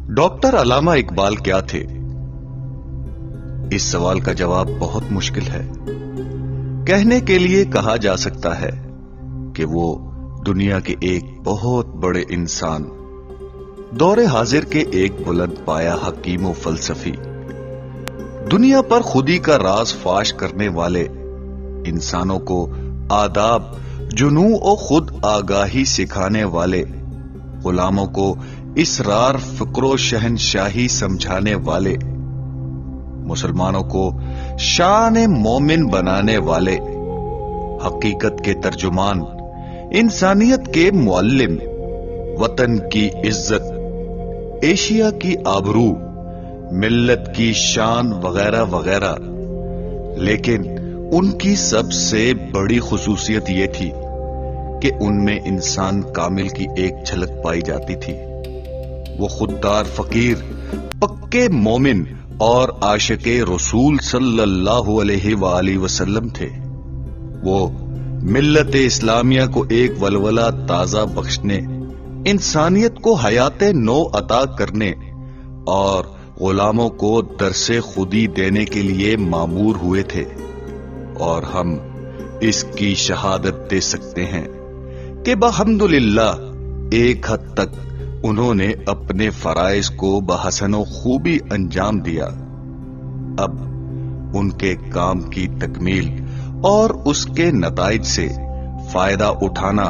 Doctor علامہ اقبال کیا تھے؟ اس سوال کا جواب بہت مشکل ہے۔ کہنے کے لیے کہا جا سکتا ہے کہ وہ دنیا کے ایک بہت بڑے انسان، دور حاضر کے ایک بلند پایا حکیم و فلسفی، دنیا پر خودی کا راز فاش کرنے والے، انسانوں کو آداب، جنوں اور خود آگاہی سکھانے والے، غلاموں کو اسرار فکر و شہنشاہی سمجھانے والے، مسلمانوں کو شان مومن بنانے والے، حقیقت کے ترجمان، انسانیت کے معلم، وطن کی عزت، ایشیا کی آبرو، ملت کی شان وغیرہ وغیرہ۔ لیکن ان کی سب سے بڑی خصوصیت یہ تھی کہ ان میں انسان کامل کی ایک جھلک پائی جاتی تھی۔ وہ خوددار فقیر، پکے مومن اور عاشق رسول صلی اللہ علیہ وآلہ وسلم تھے۔ وہ ملت اسلامیہ کو ایک ولولہ تازہ بخشنے، انسانیت کو حیات نو عطا کرنے اور غلاموں کو درس خودی دینے کے لیے مامور ہوئے تھے، اور ہم اس کی شہادت دے سکتے ہیں کہ بحمدللہ ایک حد تک انہوں نے اپنے فرائض کو بحسن و خوبی انجام دیا۔ اب ان کے کام کی تکمیل اور اس کے نتائج سے فائدہ اٹھانا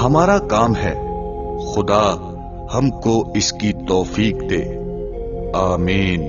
ہمارا کام ہے۔ خدا ہم کو اس کی توفیق دے، آمین۔